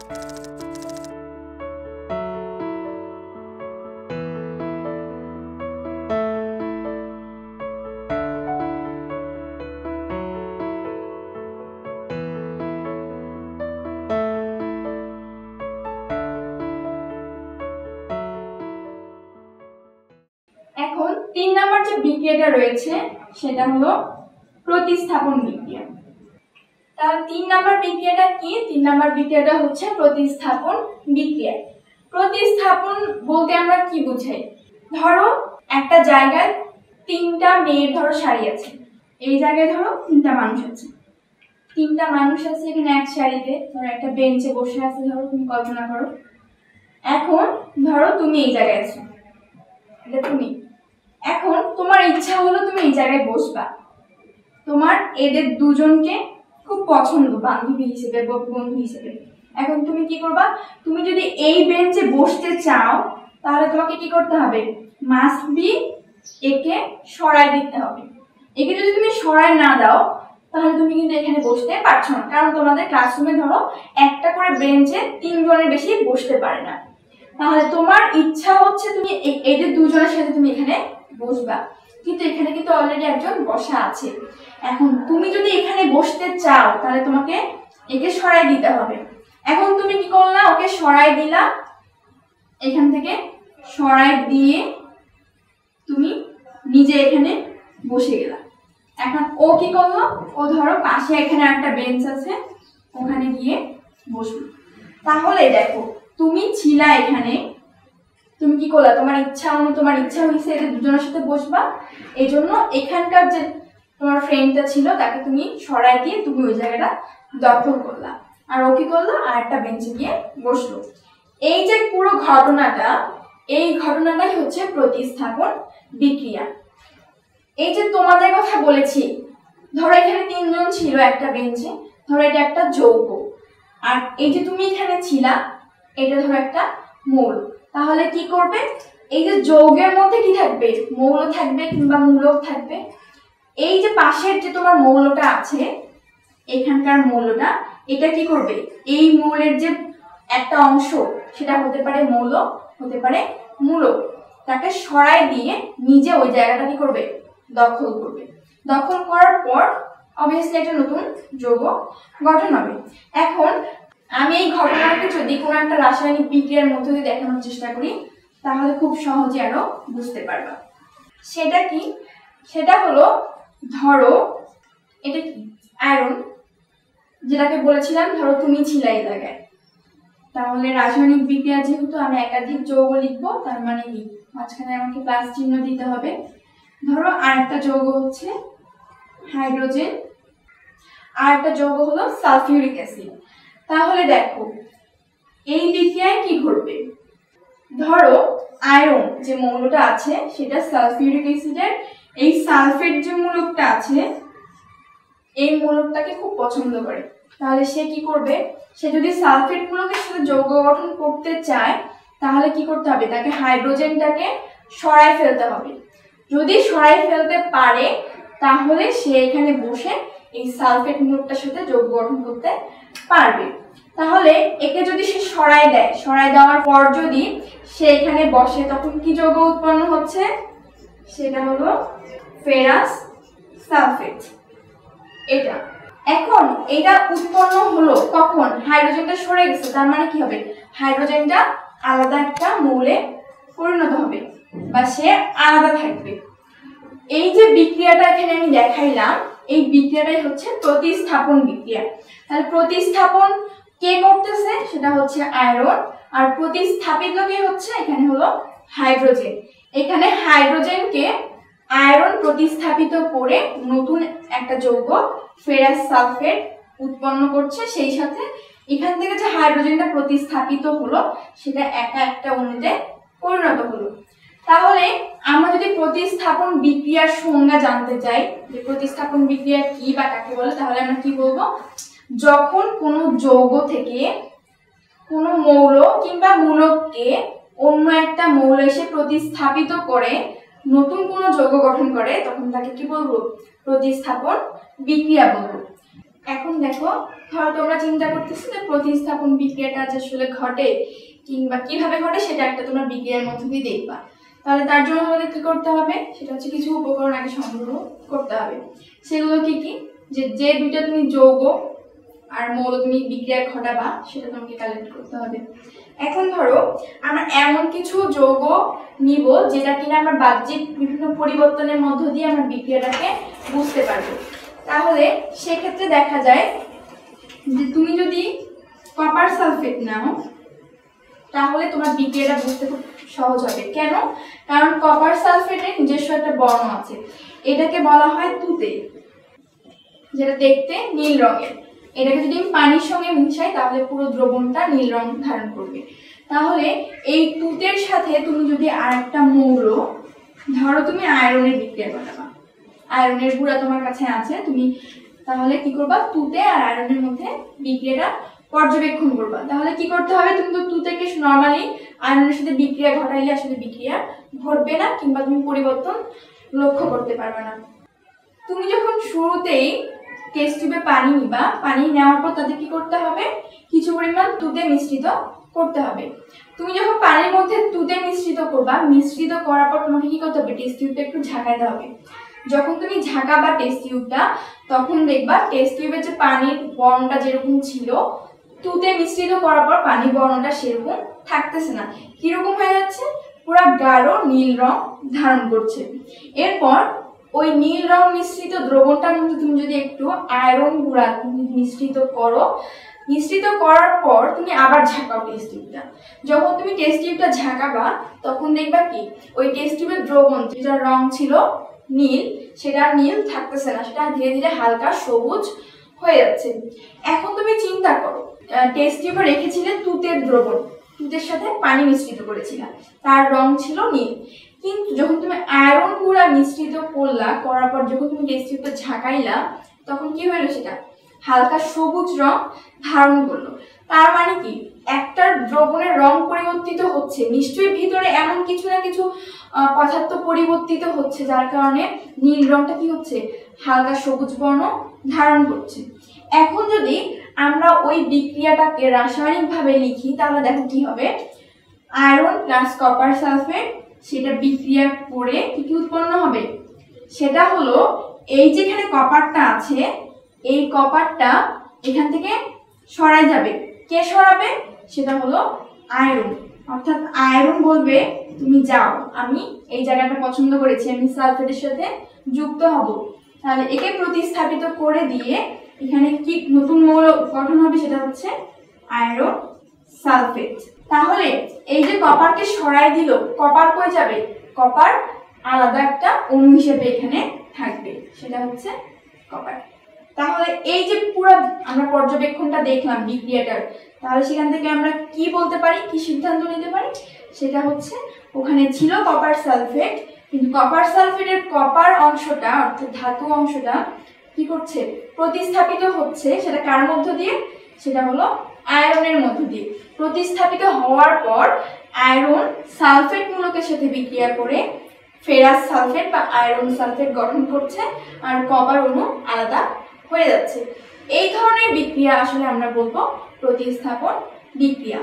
এখন 3 নম্বর যে বিক্রিয়াটা রয়েছে সেটা হলো প্রতিস্থাপন বিক্রিয়া। তাহলে 3 নম্বর বিক্রিয়াটা কি? 3 নম্বর বিক্রিয়াটা হচ্ছে প্রতিস্থাপন বিক্রিয়া। প্রতিস্থাপন বলতে আমরা কি বুঝাই? ধরো একটা জায়গায় 3টা মেয়ের সারি আছে, এই জায়গায় ধরো 3টা মানুষ আছে, 3টা মানুষ আছে এখানে এক সারিতে, ধরো একটা বেঞ্চে বসে আছে, ধরো তুমি কল্পনা করো। এখন ধরো তুমি এই জায়গায় আছো, এটা তুমি। এখন তোমার ইচ্ছা হলো তুমি এই জায়গায় বসবা, তোমার এদের দুজনকে খুব পছন্দ বান্ধবী হিসেবে বা বন্ধু হিসেবে। এখন তুমি কি করবা? তুমি যদি এই বেঞ্চে বসতে চাও তাহলে তোমাকে কি করতে হবে? মাস্ট বি একে সরাই দিতে হবে। একে যদি তুমি সরাই না দাও তাহলে তুমি কিন্তু এখানে বসতে পারছো না, কারণ তোমাদের ক্লাসরুমে ধরো একটা করে বেঞ্চে 3 জনের বেশি বসতে পারে না। তাহলে তোমার ইচ্ছা হচ্ছে তুমি এদের দুজনের সাথে তুমি এখানে বসবা, কিন্তু এখানে কিন্তু অলরেডি একজন বসা আছে। এখন তুমি যদি এখানে বসতে চাও তাহলে তোমাকে একে সরাই দিতে হবে। এখন তুমি কি করলা? ওকে সরাই দিলা, এখান থেকে সরাই দিয়ে তুমি নিজে এখানে বসে গেলা। এখন ও কি করলো? ও ধরো পাশে এখানে একটা বেঞ্চ আছে, ওখানে গিয়ে বসলো। তাহলে দেখো তুমি ছিলা এখানে, তুমি কি করলা? তোমার ইচ্ছা হয়েছে এদের দুজনের সাথে বসবা, এই জন্য এখানকার যে তোমার ফ্রেন্ডটা ছিল তাকে তুমি সরাই দিয়ে তুমি ওই জায়গাটা দখল করলা, আর ও কি করলো? আর একটা বেঞ্চে গিয়ে বসলো। এই যে পুরো ঘটনাটা, এই ঘটনাটাই হচ্ছে প্রতিস্থাপন বিক্রিয়া। এই যে তোমাদের কথা বলেছি, ধরো এখানে 3 জন ছিল একটা বেঞ্চে, ধরো এটা একটা যৌগ, আর এই যে তুমি এখানে ছিলা এটা ধরো একটা মৌল। তাহলে কি করবে? এই যে যৌগের মধ্যে কি থাকবে? মৌল থাকবে কিংবা মূলক থাকবে। এই যে পাশের যে তোমার মৌলটা আছে, এখানকার মৌলটা, এটা কি করবে? এই মৌলের যে একটা অংশ সেটা হতে পারে মৌল, হতে পারে মূলক, তাকে সরাই দিয়ে নিজে ওই জায়গাটা কি করবে? দখল করবে। দখল করার পর অবভিয়াসলি একটা নতুন যৌগ গঠন হবে। এখন আমি এই ঘটনাকে যদি কোনো একটা রাসায়নিক বিক্রিয়ার মধ্যে দিয়ে দেখানোর চেষ্টা করি তাহলে খুব সহজে আরো বুঝতে পারবা। সেটা কি? সেটা হলো, ধরো এটা কি? আয়রন, যেটাকে বলেছিলাম ধরো তুমি ছিলে এই জায়গায়। তাহলে রাসায়নিক বিক্রিয়া যেহেতু আমি একাধিক যৌগ লিখবো, তার মানে কি মাঝখানে আমাকে প্লাস চিহ্ন দিতে হবে। ধরো আরেকটা যৌগ হচ্ছে হাইড্রোজেন, আর একটা যৌগ হলো সালফিউরিক অ্যাসিড। তাহলে দেখো এই বিক্রিয়ায় কি ঘটবে? ধরো আয়রন যে মৌলটা আছে সেটা সালফিউরিক অ্যাসিডের এই সালফেট যে মূলকটা আছে এই মূলকটাকে খুব পছন্দ করে। তাহলে সে কি করবে? সে যদি সালফেট মূলকের সাথে যৌগ গঠন করতে চায় তাহলে কি করতে হবে? তাকে হাইড্রোজেনটাকে সরাই ফেলতে হবে। যদি সরাই ফেলতে পারে তাহলে সে এখানে বসে এই সালফেট মূলকটার সাথে যৌগ গঠন করতে পারবে। তাহলে একে যদি সে সরাই দেয়, সরাই দেওয়ার পর যদি সে এখানে বসে তখন কি যৌগ উৎপন্ন হচ্ছে? সেটা হলো ফেরাস সালফেট। এটা এখন এটা উৎপন্ন হলো কখন? হাইড্রোজেনটা সরে গেছে, তার মানে কি হবে? হাইড্রোজেনটা আলাদা একটা মৌলে পরিণত হবে বা সে আলাদা থাকবে। এই যে বিক্রিয়াটা এখানে আমি দেখাইলাম, এই বিক্রিয়াটাই হচ্ছে প্রতিস্থাপন বিক্রিয়া। তাহলে প্রতিস্থাপন কে করতেছে? সেটা হচ্ছে আয়রন, আর প্রতিস্থাপিত কে হচ্ছে? এখানে হলো হাইড্রোজেন। এখানে হাইড্রোজেনকে আয়রন প্রতিস্থাপিত করে নতুন একটা যৌগ ফেরাস সালফেট উৎপন্ন করছে। সেই সাথে এখান থেকে যে হাইড্রোজেনটা প্রতিস্থাপিত হলো সেটা একা একটা অণুতে পরিণত হলো। তাহলে আমরা যদি প্রতিস্থাপন বিক্রিয়ার সংজ্ঞা জানতে চাই যে প্রতিস্থাপন বিক্রিয়া কি বা কাকে বলে, তাহলে আমরা কি বলবো? যখন কোনো যৌগ থেকে কোনো মৌল কিংবা মূলককে অন্য একটা মৌল এসে প্রতিস্থাপিত করে নতুন কোনো যৌগ গঠন করে তখন তাকে কি বলবো? প্রতিস্থাপন বিক্রিয়া বলবো। এখন দেখো, ধরো তোমরা চিন্তা করতেছো যে প্রতিস্থাপন বিক্রিয়াটা আসলে ঘটে কিংবা কিভাবে ঘটে সেটা একটা তোমরা বিক্রিয়ার মধ্যে দিয়ে দেখবা। তাহলে তার জন্য আমাদের কি করতে হবে, সেটা হচ্ছে কিছু উপকরণ আগে সংগ্রহ করতে হবে। সেগুলো কি কি, যে দুইটা তুমি যৌগ আর মৌল তুমি বিক্রিয়া ঘটাবা সেটা তোমাকে কালেক্ট করতে হবে। এখন ধরো আমরা এমন কিছু যৌগ নিব যেটা কিনা আমরা বাহ্যিক বিভিন্ন পরিবর্তনের মধ্য দিয়ে আমরা বিক্রিয়াটাকে বুঝতে পারবো। তাহলে সেক্ষেত্রে দেখা যায় যে তুমি যদি কপার সালফেট নাও তাহলে তোমার বিক্রিয়াটা বুঝতে খুব সহজ হবে। কেন? কারণ কপার সালফেটের নিজস্ব একটা বর্ণ আছে, এটাকে বলা হয় তুতে, যেটা দেখতে নীল রঙের। এটাকে যদি আমি পানির সঙ্গে মিশাই তাহলে পুরো দ্রবণটা নীল রং ধারণ করবে। তাহলে এই তুতের সাথে তুমি যদি আরেকটা মৌল, ধরো তুমি আয়রনের বিক্রিয়া ঘটাবা, আয়রনের গুঁড়া তোমার কাছে আছে, তুমি তাহলে কি করবা, তুতে আর আয়রনের মধ্যে বিক্রিয়াটা পর্যবেক্ষণ করবা। তাহলে কি করতে হবে, তুমি তো তুতেকে নর্মালি আয়রনের সাথে বিক্রিয়া ঘটাইলে আসলে বিক্রিয়া ঘটবে না কিংবা তুমি পরিবর্তন লক্ষ্য করতে পারবে না। তুমি যখন শুরুতেই টেস্ট টিউবে পানি নিবা, পানি নেওয়ার পর তাতে কি করতে হবে, কিছু পরিমাণ তুতে মিশ্রিত করতে হবে। তুমি যখন পানির মধ্যে তুতে মিশ্রিত করবা, মিশ্রিত করার পর তোমাকে কি করতে হবে, টেস্ট টিউবটা একটু ঝাঁকাইতে হবে। যখন তুমি ঝাঁকাবা টেস্ট টিউবটা, তখন দেখবা টেস্ট টিউবের যে পানির বর্ণটা যেরকম ছিল, তুতে মিশ্রিত করার পর পানির বর্ণটা সেরকম থাকতেছে না, কিরকম হয়ে যাচ্ছে, পুরা গাঢ় নীল রং ধারণ করছে। এরপর ওই নীল রং মিশ্রিত দ্রবণটার মধ্যে তুমি যদি একটু আয়রন গুঁড়া মিশ্রিত করো, মিশ্রিত করার পর তুমি আবার ঝাঁকাও টেস্ট টিউবটা। যখন তুমি টেস্ট টিউবটা ঝাঁকাবা তখন দেখবা কি, ওই টেস্ট টিউবের দ্রবণ যেটা রং ছিল নীল, সেটা নীল থাকতেছে না, সেটা ধীরে ধীরে হালকা সবুজ হয়ে যাচ্ছে। এখন তুমি চিন্তা করো, টেস্ট টিউবে রেখেছিলে তুতের দ্রবণ, তুতের সাথে পানি মিশ্রিত করেছিলা, তার রং ছিল নীল। কিন্তু যখন তুমি আয়রন গুঁড়া মিশ্রিত করার পর যখন তুমি টেস্ট টিউবটা ঝাঁকাইলা, তখন কি হলো, সেটা হালকা সবুজ রং ধারণ করলো। তার মানে কি, একটা দ্রবণের রং পরিবর্তিত হচ্ছে, নিশ্চয়ই ভিতরে এমন কিছু না কিছু পদার্থ পরিবর্তিত হচ্ছে, যার কারণে নীল রংটা কি হচ্ছে, হালকা সবুজ বর্ণ ধারণ করছে। এখন যদি আমরা ওই বিক্রিয়াটাকে রাসায়নিকভাবে লিখি তাহলে দেখো কি হবে, আয়রন প্লাস কপার সালফেট, সেটা বিক্রিয়া করে কি কি উৎপন্ন হবে, সেটা হলো এই যেখানে কপারটা আছে, এই কপারটা এখান থেকে সরাই যাবে। কে সরাবে, সেটা হলো আয়রন। অর্থাৎ আয়রন বলবে তুমি যাও, আমি এই জায়গাটা পছন্দ করেছি, আমি সালফেটের সাথে যুক্ত হব। তাহলে একে প্রতিস্থাপিত করে দিয়ে এখানে কি নতুন মৌল গঠন হবে, সেটা হচ্ছে আয়রন সালফেট। তাহলে এই যে কপারকে সরাই দিল, কপার কই যাবে, কপার আলাদা একটা অণু হিসেবে এখানে থাকবে, সেটা হচ্ছে কপার। তাহলে এই যে পুরো আমরা পর্যবেক্ষণটা দেখলাম বিক্রিয়াটার, তাহলে সেখান থেকে আমরা কি বলতে পারি, কি সিদ্ধান্ত নিতে পারি, সেটা হচ্ছে ওখানে ছিল কপার সালফেট, কিন্তু কপার সালফেটের কপার অংশটা অর্থাৎ ধাতু অংশটা কি করছে, প্রতিস্থাপিত হচ্ছে। সেটা কার মধ্য দিয়ে, সেটা হলো আয়রনের মধ্য দিয়ে। প্রতিস্থাপিত হওয়ার পর আয়রন সালফেট মূলকের সাথে বিক্রিয়া করে ফেরাস সালফেট বা আয়রন সালফেট গঠন করছে, আর কপার অণু আলাদা হয়ে যাচ্ছে। এই ধরনের বিক্রিয়া আসলে আমরা বলবো প্রতিস্থাপন বিক্রিয়া।